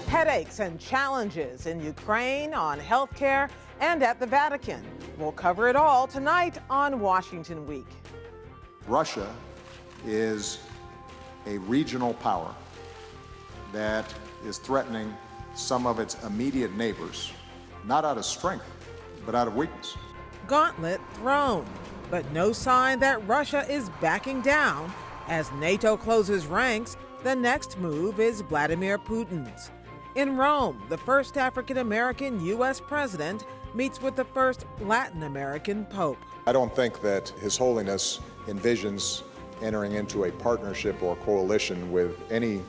Headaches and challenges in Ukraine, on healthcare, and at the Vatican. We'll cover it all tonight on Washington Week. Russia is a regional power that is threatening some of its immediate neighbors, not out of strength, but out of weakness. Gauntlet thrown, but no sign that Russia is backing down. As NATO closes ranks, the next move is Vladimir Putin's. In Rome, the first African-American U.S. president meets with the first Latin American pope. I don't think that His Holiness envisions entering into a partnership or coalition with any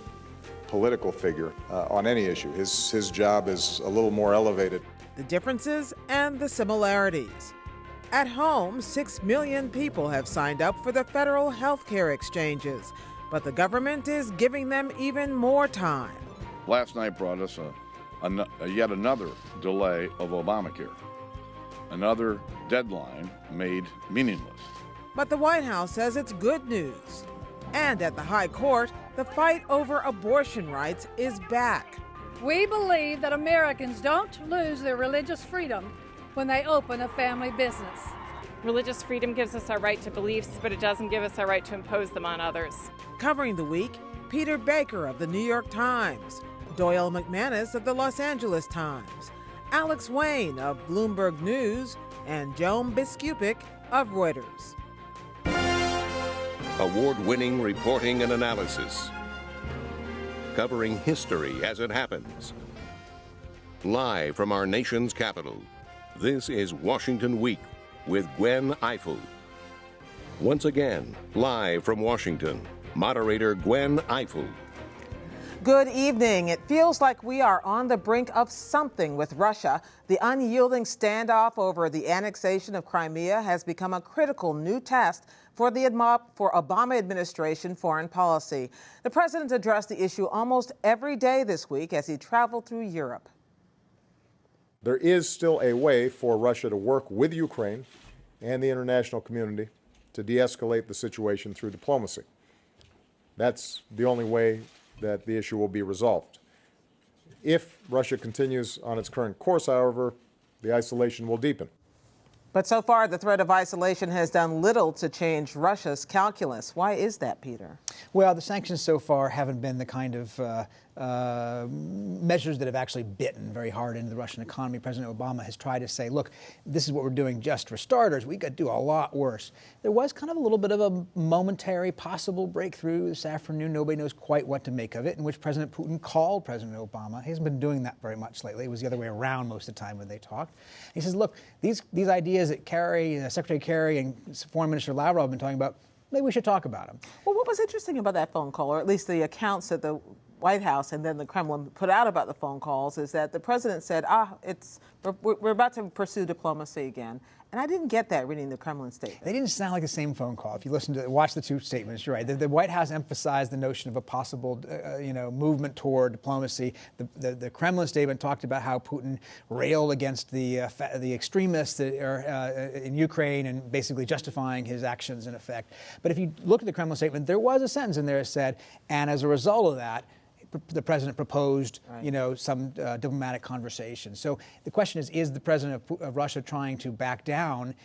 political figure on any issue. His job is a little more elevated. The differences and the similarities. At home, 6 million people have signed up for the federal health care exchanges, but the government is giving them even more time. Last night brought us yet another delay of Obamacare, another deadline made meaningless. But the White House says it's good news. And at the High Court, the fight over abortion rights is back. We believe that Americans don't lose their religious freedom when they open a family business. Religious freedom gives us our right to beliefs, but it doesn't give us our right to impose them on others. Covering the week, Peter Baker of the New York Times, Doyle McManus of the Los Angeles Times, Alex Wayne of Bloomberg News, and Joan Biskupic of Reuters. Award-winning reporting and analysis, covering history as it happens. Live from our nation's capital, this is Washington Week with Gwen Eiffel. Once again, live from Washington, moderator Gwen Eiffel. Good evening. It feels like we are on the brink of something with Russia. The unyielding standoff over the annexation of Crimea has become a critical new test for the Obama administration foreign policy. The president addressed the issue almost every day this week as he traveled through Europe. There is still a way for Russia to work with Ukraine and the international community to de-escalate the situation through diplomacy. That's the only way that the issue will be resolved. If Russia continues on its current course, however, the isolation will deepen. But so far, the threat of isolation has done little to change Russia's calculus. Why is that, Peter? Well, the sanctions so far haven't been the kind of measures that have actually bitten very hard into the Russian economy. President Obama has tried to say, look, this is what we're doing just for starters. We could do a lot worse. There was kind of a little bit of a momentary possible breakthrough this afternoon. Nobody knows quite what to make of it, in which President Putin called President Obama. He hasn't been doing that very much lately. It was the other way around most of the time when they talked. He says, look, these ideas that Secretary Kerry and Foreign Minister Lavrov have been talking about, maybe we should talk about them. Well, what was interesting about that phone call, or at least the accounts that the White House and then the Kremlin put out about the phone calls, is that the president said, we're about to pursue diplomacy again. And I didn't get that reading the Kremlin statement. They didn't sound like the same phone call. If you watch the two statements, you're right. The White House emphasized the notion of a possible, movement toward diplomacy. The Kremlin statement talked about how Putin railed against the extremists that are in Ukraine and basically justifying his actions in effect. But if you look at the Kremlin statement, there was a sentence in there that said, and as a result of that, the president proposed, some diplomatic conversation. So the question is the president of Russia trying to back down,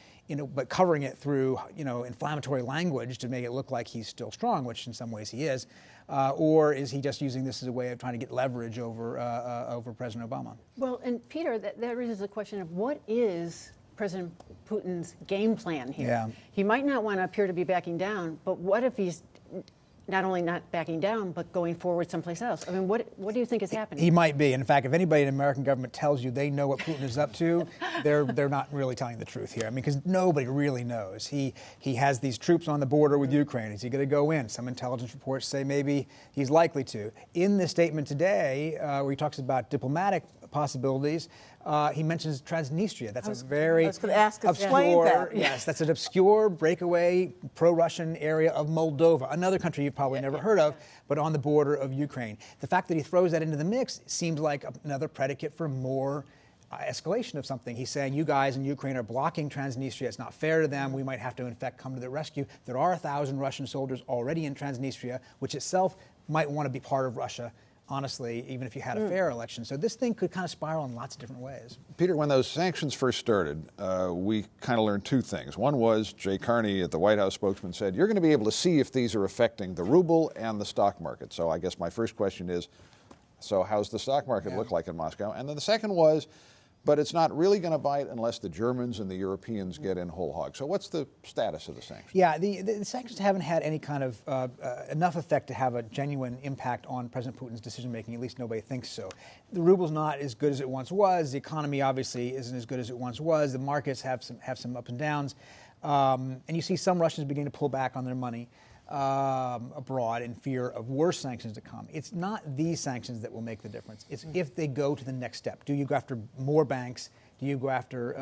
but covering it through, inflammatory language to make it look like he's still strong, which in some ways he is, or is he just using this as a way of trying to get leverage over President Obama? Well, and Peter, that raises the question of what is President Putin's game plan here? Yeah. He might not want to appear to be backing down, but what if he's not only not backing down, but going forward someplace else? I mean, what do you think is happening? He might be. In fact, if anybody in the American government tells you they know what Putin is up to, they're not really telling the truth here. I mean, because nobody really knows. He has these troops on the border with Ukraine. Is he going to go in? Some intelligence reports say maybe he's likely to. In the statement today, where he talks about diplomatic possibilities, he mentions Transnistria. That's a very obscure, yes, that's an obscure breakaway pro-Russian area of Moldova, another country you've probably never heard of, but on the border of Ukraine. The fact that he throws that into the mix seems like another predicate for more escalation of something. He's saying, you guys in Ukraine are blocking Transnistria. It's not fair to them. We might have to, in fact, come to the rescue. There are 1,000 Russian soldiers already in Transnistria, which itself might want to be part of Russia honestly, even if you had a fair election. So this thing could kind of spiral in lots of different ways. Peter, when those sanctions first started, we kind of learned two things. One was Jay Carney, at the White House spokesman, said, you're going to be able to see if these are affecting the ruble and the stock market. So I guess my first question is, so how's the stock market look like in Moscow? And then the second was, but it's not really going to bite unless the Germans and the Europeans get in whole hog. So what's the status of the sanctions? Yeah, the sanctions haven't had any kind of enough effect to have a genuine impact on President Putin's decision-making. At least nobody thinks so. The ruble's not as good as it once was. The economy obviously isn't as good as it once was. The markets have some ups and downs. And you see some Russians beginning to pull back on their money abroad in fear of worse sanctions to come. It's not these sanctions that will make the difference. It's if they go to the next step. Do you go after more banks? Do you go after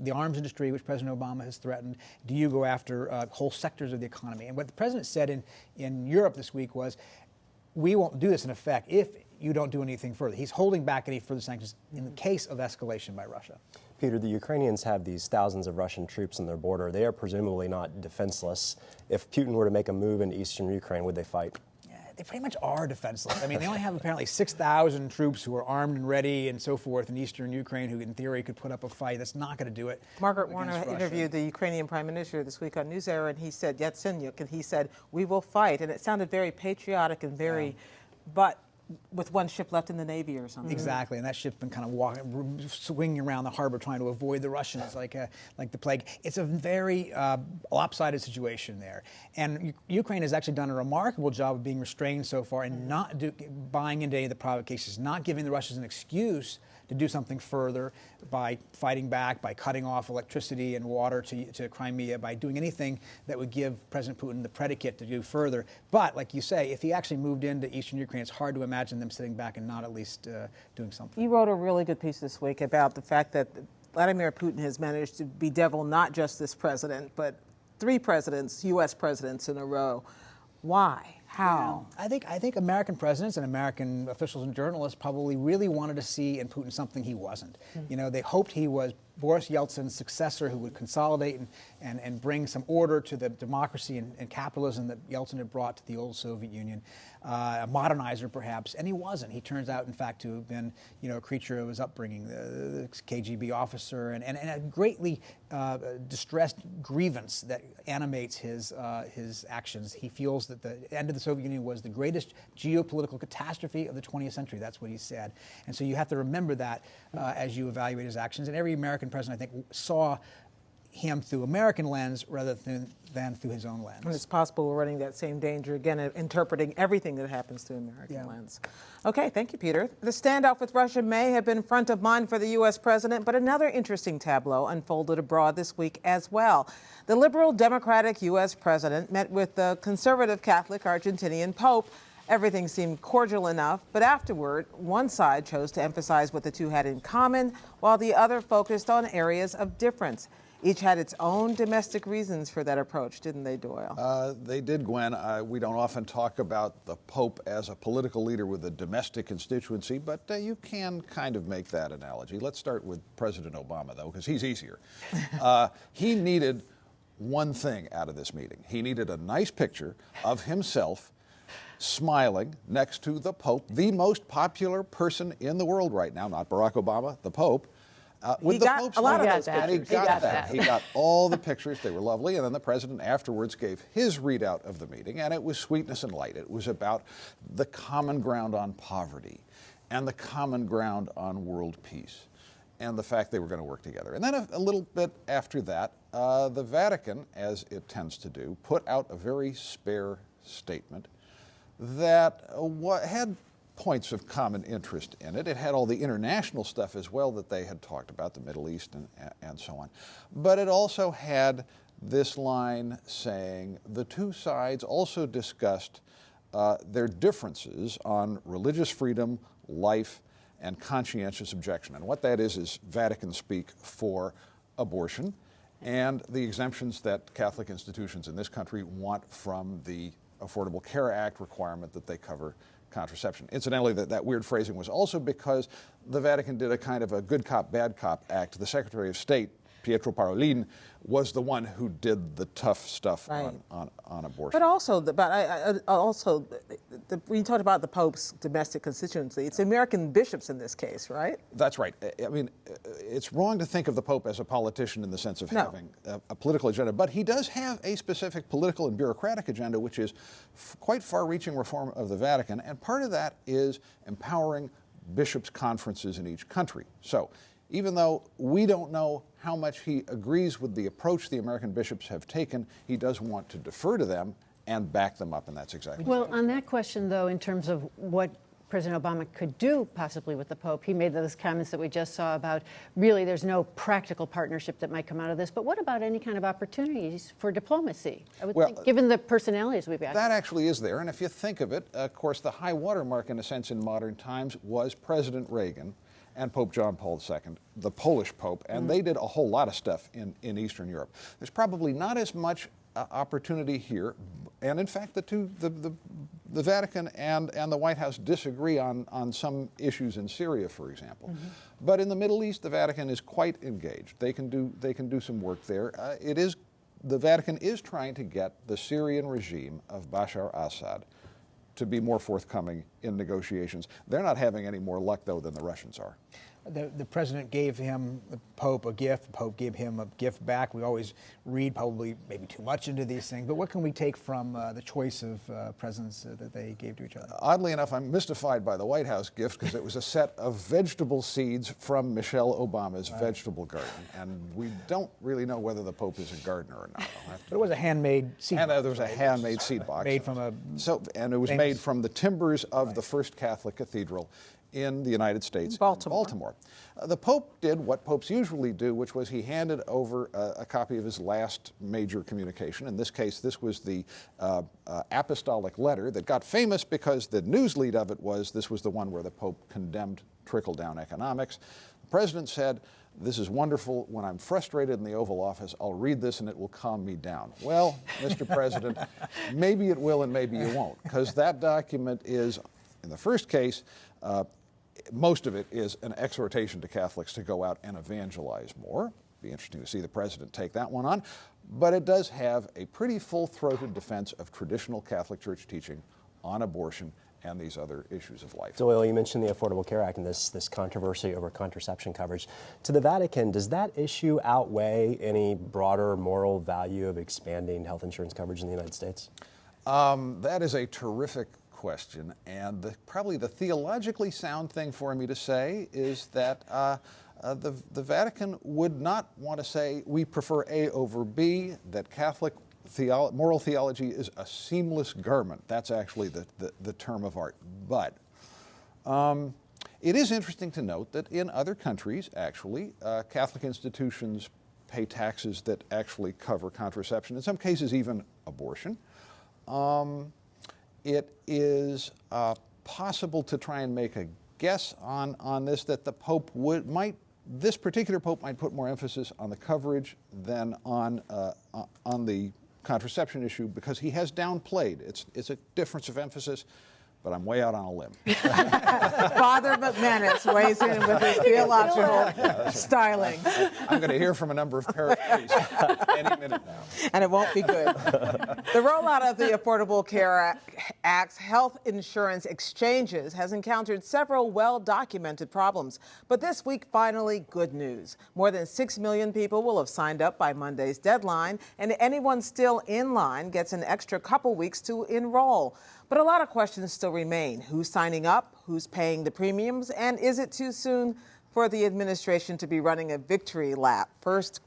the arms industry, which President Obama has threatened? Do you go after whole sectors of the economy? And what the president said in Europe this week was, we won't do this in effect if you don't do anything further. He's holding back any further sanctions in the case of escalation by Russia. Peter, the Ukrainians have these thousands of Russian troops on their border. They are presumably not defenseless. If Putin were to make a move into eastern Ukraine, would they fight? Yeah, they pretty much are defenseless. I mean, they only have apparently 6,000 troops who are armed and ready and so forth in eastern Ukraine who, in theory, could put up a fight. That's not going to do it. Margaret Warner interviewed the Ukrainian Prime Minister this week on NewsEra, and he said, Yatsenyuk, and he said, we will fight. And it sounded very patriotic and very, but with one ship left in the Navy or something. Exactly, and that ship's been kind of swinging around the harbor trying to avoid the Russians like the plague. It's a very lopsided situation there. And Ukraine has actually done a remarkable job of being restrained so far and not buying into any of the provocations, not giving the Russians an excuse to do something further by fighting back, by cutting off electricity and water to Crimea, by doing anything that would give President Putin the predicate to do further. But, like you say, if he actually moved into eastern Ukraine, it's hard to imagine them sitting back and not at least doing something. You wrote a really good piece this week about the fact that Vladimir Putin has managed to bedevil not just this president, but 3 presidents, U.S. presidents in a row. Why? How? Yeah. I think American presidents and American officials and journalists probably really wanted to see in Putin something he wasn't. You know, they hoped he was Boris Yeltsin's successor who would consolidate and bring some order to the democracy and capitalism that Yeltsin had brought to the old Soviet Union, a modernizer perhaps, and he wasn't. He turns out, in fact, to have been, a creature of his upbringing, the KGB officer, and a greatly distressed grievance that animates his actions. He feels that the end of the Soviet Union was the greatest geopolitical catastrophe of the 20th century. That's what he said. And so you have to remember that as you evaluate his actions. And every American president, I think, saw him through American lens rather than through his own lens. And it's possible we're running that same danger again, interpreting everything that happens through American lens. Okay, thank you, Peter. The standoff with Russia may have been front of mind for the U.S. president, but another interesting tableau unfolded abroad this week as well. The liberal Democratic U.S. president met with the conservative Catholic Argentinian Pope. Everything seemed cordial enough, but afterward, one side chose to emphasize what the two had in common, while the other focused on areas of difference. Each had its own domestic reasons for that approach, didn't they, Doyle? They did, Gwen. We don't often talk about the Pope as a political leader with a domestic constituency, but you can kind of make that analogy. Let's start with President Obama, though, because he's easier. He needed one thing out of this meeting. He needed a nice picture of himself smiling next to the Pope, the most popular person in the world right now, not Barack Obama, the Pope. With the Pope's a lot of those and he got that. He got all the pictures. They were lovely. And then the president afterwards gave his readout of the meeting, and it was sweetness and light. It was about the common ground on poverty and the common ground on world peace and the fact they were going to work together. And then a little bit after that, the Vatican, as it tends to do, put out a very spare statement that had points of common interest in it. It had all the international stuff as well that they had talked about, the Middle East and so on. But it also had this line saying the two sides also discussed their differences on religious freedom, life, and conscientious objection. And what that is Vatican speak for abortion and the exemptions that Catholic institutions in this country want from the Affordable Care Act requirement that they cover contraception. Incidentally, that weird phrasing was also because the Vatican did a kind of a good cop, bad cop act. The Secretary of State Pietro Parolin was the one who did the tough stuff Right. on abortion. But also, when you talked about the Pope's domestic constituency, it's American bishops in this case, right? That's right. I mean, it's wrong to think of the Pope as a politician in the sense of having a political agenda, but he does have a specific political and bureaucratic agenda, which is quite far-reaching reform of the Vatican, and part of that is empowering bishops' conferences in each country. So, even though we don't know how much he agrees with the approach the American bishops have taken, he does want to defer to them and back them up, and that's exactly Well, on that question, though, in terms of what President Obama could do possibly with the Pope, he made those comments that we just saw about really there's no practical partnership that might come out of this. But what about any kind of opportunities for diplomacy? I would think, given the personalities we've got. That actually is there, and if you think of it, of course, the high watermark, in a sense, in modern times was President Reagan and Pope John Paul II, the Polish Pope, and they did a whole lot of stuff in Eastern Europe. There's probably not as much opportunity here, and in fact, the Vatican and the White House disagree on some issues in Syria, for example. But in the Middle East, the Vatican is quite engaged. They can do some work there. The Vatican is trying to get the Syrian regime of Bashar al-Assad to be more forthcoming in negotiations. They're not having any more luck, though, than the Russians are. The president gave him, the Pope, a gift. The Pope gave him a gift back. We always read probably maybe too much into these things, but what can we take from the choice of presents that they gave to each other? Oddly enough, I'm mystified by the White House gift because it was a set of vegetable seeds from Michelle Obama's vegetable garden, and we don't really know whether the Pope is a gardener or not. But it was a handmade seed box. And there was a handmade seed box. Made from a... And it was made from the timbers of the first Catholic cathedral in the United States, Baltimore. The Pope did what popes usually do, which was he handed over a copy of his last major communication. In this case, this was the apostolic letter that got famous because the news lead of it was this was the one where the Pope condemned trickle-down economics. The president said, "This is wonderful. When I'm frustrated in the Oval Office, I'll read this and it will calm me down." Well, Mr. President, maybe it will and maybe you won't, because that document is, in the first case, most of it is an exhortation to Catholics to go out and evangelize more. Be interesting to see the president take that one on. But it does have a pretty full-throated defense of traditional Catholic Church teaching on abortion and these other issues of life. Doyle, you mentioned the Affordable Care Act and this controversy over contraception coverage. To the Vatican, does that issue outweigh any broader moral value of expanding health insurance coverage in the United States? That is a terrific question, and probably the theologically sound thing for me to say is that the Vatican would not want to say we prefer A over B, that Catholic moral theology is a seamless garment. That's actually the term of art. But it is interesting to note that in other countries, actually, Catholic institutions pay taxes that actually cover contraception, in some cases even abortion. It is possible to try and make a guess on this, that the Pope this particular Pope might put more emphasis on the coverage than on the contraception issue, because he has downplayed. It's a difference of emphasis, but I'm way out on a limb. Father McManus weighs in with his theological styling. I'm going to hear from a number of parish priests any minute now. And it won't be good. The rollout of the Affordable Care Act's health insurance exchanges has encountered several well-documented problems. But this week, finally, good news. More than 6 million people will have signed up by Monday's deadline, and anyone still in line gets an extra couple weeks to enroll. But a lot of questions still remain. Who's signing up? Who's paying the premiums? And is it too soon for the administration to be running a victory lap?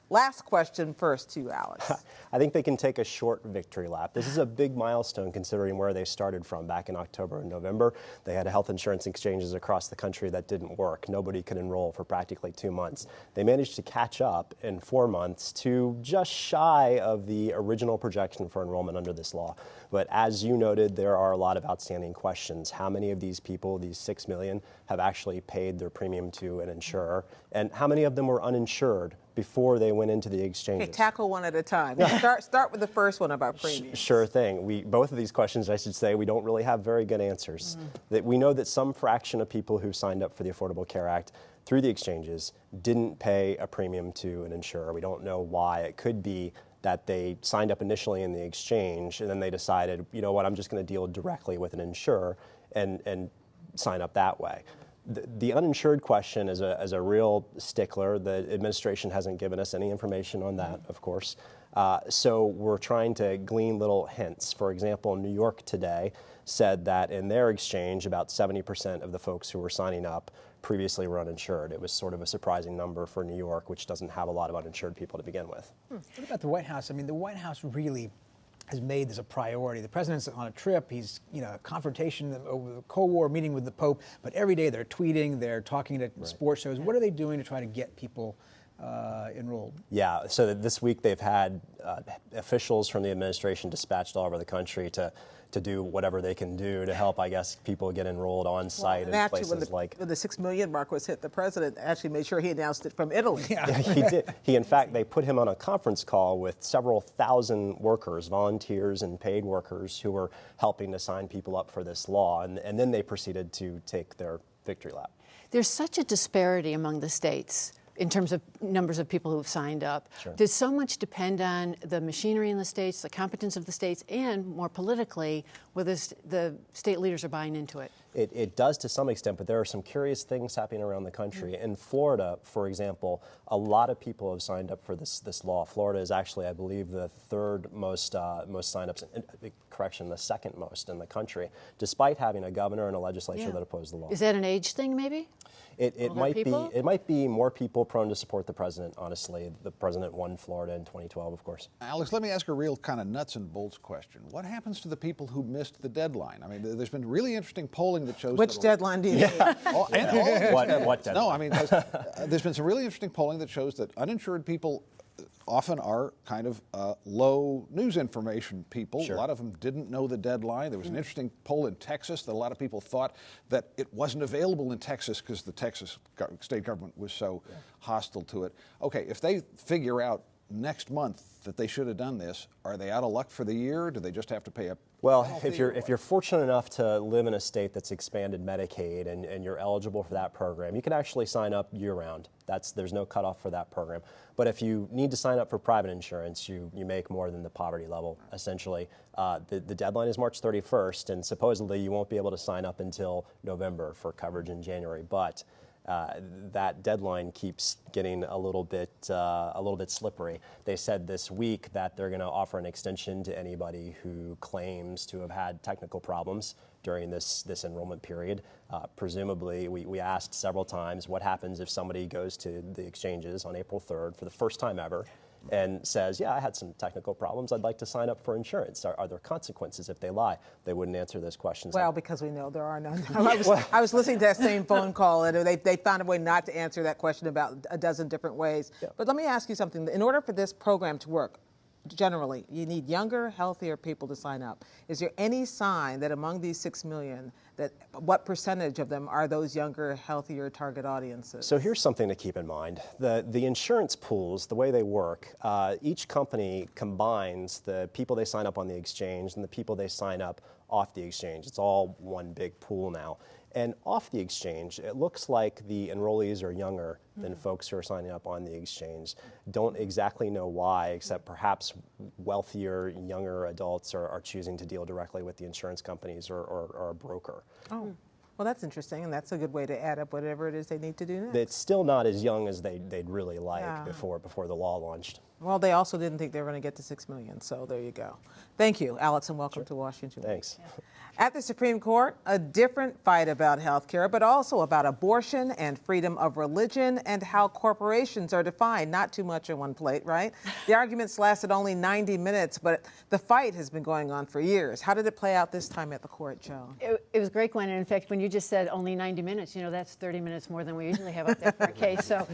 Last question first to you, Alex. I think they can take a short victory lap. This is a big milestone considering where they started from back in October and November. They had health insurance exchanges across the country that didn't work. Nobody could enroll for practically 2 months. They managed to catch up in 4 months to just shy of the original projection for enrollment under this law. But as you noted, there are a lot of outstanding questions. How many of these people, these 6 million, have actually paid their premium to an insurer? And how many of them were uninsured before they went into the exchanges? Okay, tackle one at a time. Start with the first one about premiums. Sure thing. Both of these questions, I should say, we don't really have very good answers. That we know that some fraction of people who signed up for the Affordable Care Act through the exchanges didn't pay a premium to an insurer. We don't know why. It could be that they signed up initially in the exchange and then they decided, you know what, I'm just going to deal directly with an insurer and sign up that way. The uninsured question is a real stickler. The administration hasn't given us any information on that, of course. So we're trying to glean little hints. For example, New York today said that in their exchange, about 70% of the folks who were signing up previously were uninsured. It was sort of a surprising number for New York, which doesn't have a lot of uninsured people to begin with. What about the White House? I mean, the White House really has made this a priority. The president's on a trip. He's, a confrontation over the Cold War, meeting with the Pope. But every day they're tweeting, they're talking to sports shows. What are they doing to try to get people enrolled? Yeah, so this week they've had officials from the administration dispatched all over the country to do whatever they can do to help, I guess, people get enrolled on site in places like... When the 6 million mark was hit, the president actually made sure he announced it from Italy. Yeah, he did. In fact, they put him on a conference call with several thousand workers, volunteers and paid workers who were helping to sign people up for this law, and then they proceeded to take their victory lap. There's such a disparity among the states in terms of numbers of people who've signed up. Sure. Does so much depend on the machinery in the states, the competence of the states, and more politically, whether the state leaders are buying into it? It does to some extent, but there are some curious things happening around the country. In Florida, for example, a lot of people have signed up for this law. Florida is actually, I believe, the third most signups, the second most in the country, despite having a governor and a legislature that oppose the law. Is that an age thing, maybe? It might be more people prone to support the president, honestly. The president won Florida in 2012, of course. Alex, let me ask a real kind of nuts and bolts question. What happens to the people who missed the deadline? I mean, there's been really interesting polling that shows... Which deadline do you mean? What deadline? No, I mean, there's been some really interesting polling that shows that uninsured people often are kind of low news information people. Sure. A lot of them didn't know the deadline. There was an interesting poll in Texas that a lot of people thought that it wasn't available in Texas because the Texas state government was so hostile to it. Okay, if they figure out next month that they should have done this, are they out of luck for the year? Do they just have to pay a... Well, if you're fortunate enough to live in a state that's expanded Medicaid and you're eligible for that program, you can actually sign up year-round. There's no cutoff for that program. But if you need to sign up for private insurance, you make more than the poverty level, essentially. The deadline is March 31st, and supposedly you won't be able to sign up until November for coverage in January. But that deadline keeps getting a little bit slippery. They said this week that they're going to offer an extension to anybody who claims to have had technical problems during this enrollment period. Presumably, we asked several times what happens if somebody goes to the exchanges on April 3rd for the first time ever and says, yeah, I had some technical problems, I'd like to sign up for insurance. Are there consequences if they lie? They wouldn't answer those questions. Well, because we know there are none. I was listening to that same phone call, and they found a way not to answer that question about a dozen different ways. Yeah. But let me ask you something. In order for this program to work, generally, you need younger, healthier people to sign up. Is there any sign that among these 6 million, what percentage of them are those younger, healthier target audiences? So here's something to keep in mind. The insurance pools, the way they work, each company combines the people they sign up on the exchange and the people they sign up off the exchange. It's all one big pool now. And off the exchange, it looks like the enrollees are younger than folks who are signing up on the exchange. Don't exactly know why, except perhaps wealthier, younger adults are choosing to deal directly with the insurance companies or a broker. Oh. Well, that's interesting, and that's a good way to add up whatever it is they need to do next. It's still not as young as they'd really like before the law launched. Well, they also didn't think they were going to get to 6 million, so there you go. Thank you, Alex, and welcome to Washington. Thanks. At the Supreme Court, a different fight about health care, but also about abortion and freedom of religion and how corporations are defined. Not too much on one plate, right? The arguments lasted only 90 minutes, but the fight has been going on for years. How did it play out this time at the court, Joan? It was great, Gwen. And in fact, when you just said only 90 minutes, that's 30 minutes more than we usually have up there for a case. So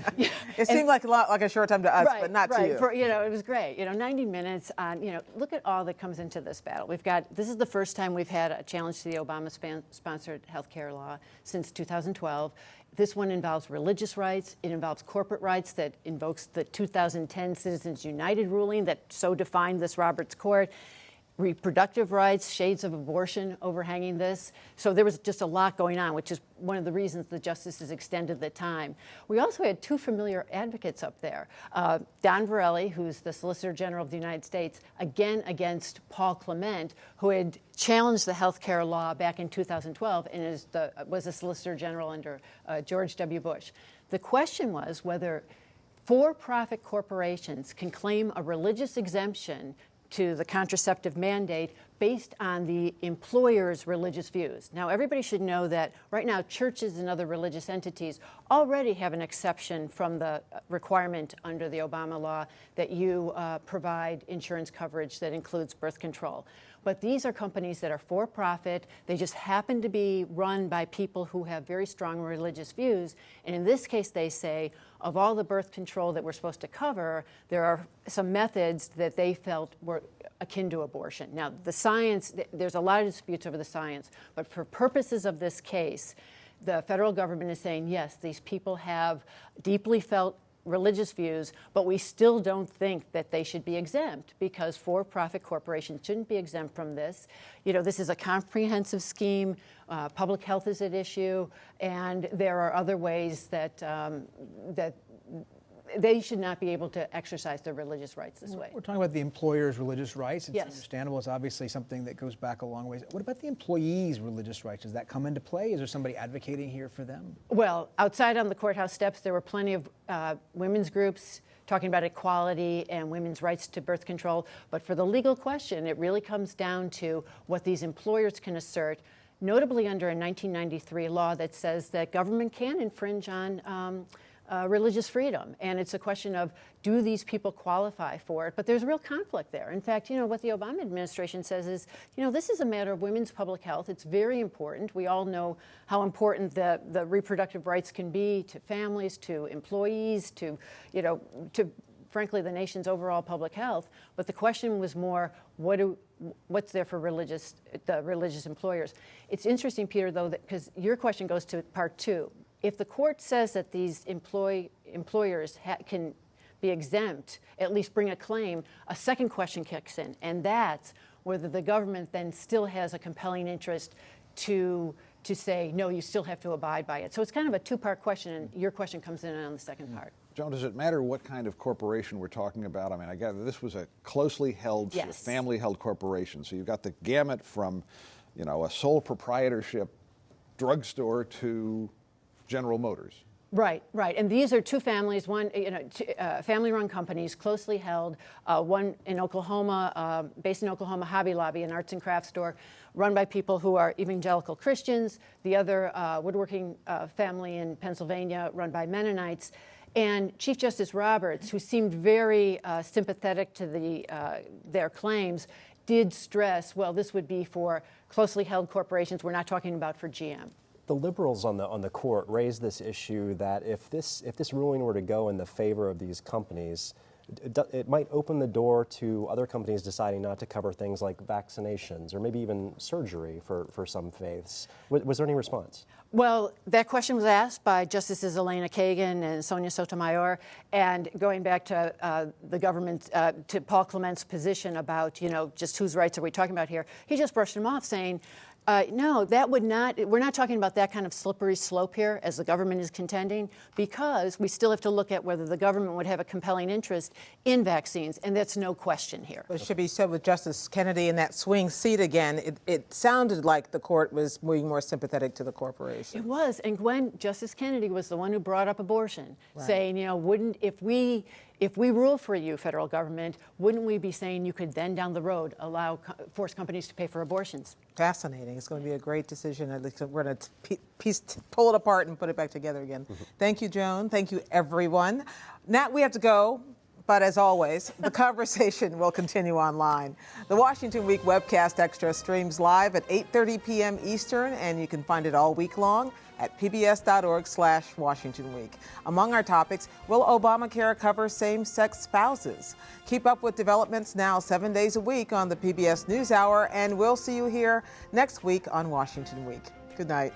it seemed like a short time to us, but not to you. It was great. 90 minutes on, look at all that comes into this battle. This is the first time we've had a challenge to the Obama-sponsored health care law since 2012. This one involves religious rights. It involves corporate rights that invokes the 2010 Citizens United ruling that so defined this Roberts Court. reproductive rights, shades of abortion overhanging this. So there was just a lot going on, which is one of the reasons the justices extended the time. We also had two familiar advocates up there. Don Verrilli, who's the Solicitor General of the United States, again against Paul Clement, who had challenged the health care law back in 2012 and was a Solicitor General under George W. Bush. The question was whether for-profit corporations can claim a religious exemption to the contraceptive mandate based on the employer's religious views. Now, everybody should know that right now churches and other religious entities already have an exception from the requirement under the Obama law that you provide insurance coverage that includes birth control. But these are companies that are for-profit. They just happen to be run by people who have very strong religious views. And in this case, they say, of all the birth control that we're supposed to cover, there are some methods that they felt were akin to abortion. Now, the science, there's a lot of disputes over the science, but for purposes of this case, the federal government is saying, yes, these people have deeply felt religious views, but we still don't think that they should be exempt because for-profit corporations shouldn't be exempt from this. You know, this is a comprehensive scheme. Public health is at issue, and there are other ways that that they should not be able to exercise their religious rights this way. We're talking about the employer's religious rights. It's yes. understandable. It's obviously something that goes back a long ways. What about the employees' religious rights? Does that come into play? Is there somebody advocating here for them? Well, outside on the courthouse steps, there were plenty of women's groups talking about equality and women's rights to birth control. But for the legal question, it really comes down to what these employers can assert, notably under a 1993 law that says that government can infringe on religious freedom. And it's a question of, do these people qualify for it? But there's real conflict there. In fact, you know, what the Obama administration says is, you know, this is a matter of women's public health. It's very important. We all know how important the reproductive rights can be to families, to employees, to, you know, to frankly the nation's overall public health. But the question was more, what's there for the religious employers? It's interesting, Peter, though, that because your question goes to part two. If the court says that these employers can be exempt, at least bring a claim, a second question kicks in, and that's whether the government then still has a compelling interest to say, no, you still have to abide by it. So it's kind of a two-part question, and your question comes in on the second part. Joan, does it matter what kind of corporation we're talking about? I mean, I gather this was a closely held, yes. family-held corporation. So you've got the gamut from, you know, a sole proprietorship drugstore to General Motors. Right, right. And these are two families, one, you know, family-run companies, closely held, one in Oklahoma, based in Oklahoma, Hobby Lobby, an arts and crafts store, run by people who are evangelical Christians, the other woodworking family in Pennsylvania, run by Mennonites. And Chief Justice Roberts, who seemed very sympathetic to their claims, did stress, well, this would be for closely held corporations. We're not talking about for GM. The liberals on the court raised this issue that if this ruling were to go in the favor of these companies, it might open the door to other companies deciding not to cover things like vaccinations or maybe even surgery for some faiths. Was there any response? Well, that question was asked by Justices Elena Kagan and Sonia Sotomayor, and going back to the government, to Paul Clement's position about, you know, just whose rights are we talking about here, he just brushed him off saying, no, that would not, we're not talking about that kind of slippery slope here, as the government is contending, because we still have to look at whether the government would have a compelling interest in vaccines, and that's no question here. But it should be said with Justice Kennedy in that swing seat again, it sounded like the court was being more sympathetic to the corporation. It was, and Gwen, Justice Kennedy was the one who brought up abortion, right, saying, you know, if we rule for you, federal government, wouldn't we be saying you could then down the road force companies to pay for abortions? Fascinating. It's going to be a great decision. At least we're going to pull it apart and put it back together again. Mm-hmm. Thank you, Joan. Thank you, everyone. Now we have to go. But as always, the conversation will continue online. The Washington Week webcast extra streams live at 8:30 p.m. Eastern, and you can find it all week long at pbs.org/Washington Week. Among our topics, will Obamacare cover same-sex spouses? Keep up with developments now 7 days a week on the PBS NewsHour, and we'll see you here next week on Washington Week. Good night.